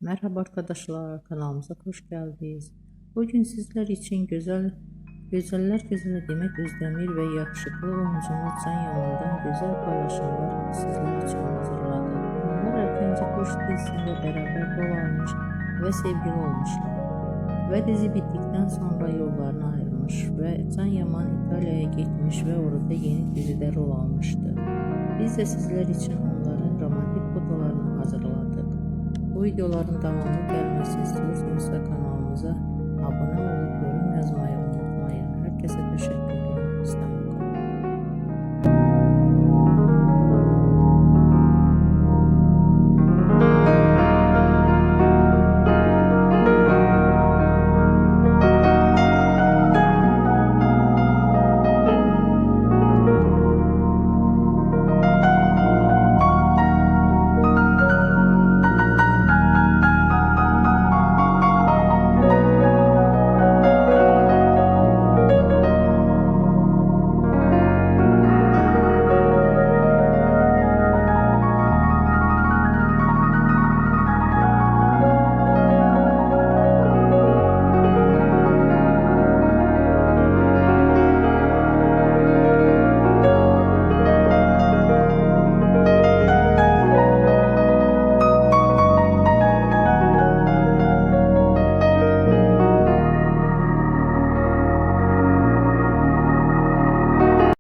Merhaba arkadaşlar, kanalımıza hoş geldiniz. Bugün sizler için güzeller güzeli Demet Özdemir ve yakışıklı oyuncumuz Can Yaman'dan güzel paylaşımlar sizler için hazırladık. Onlar erkence Kuş dizisinde beraber rol almış ve sevgili olmuşlar. Ve dizi bittikten sonra yollarına ayrılmış ve Can Yaman İtalya'ya gitmiş ve orada yeni dizide rol almıştı. Biz de sizler için onların romantik fotolarını hazırladık. Bu videoların devamlı gelmesini istiyorsanız kanalımıza abone olup yorum yazmayı unutmayın. Herkese teşekkür ederim.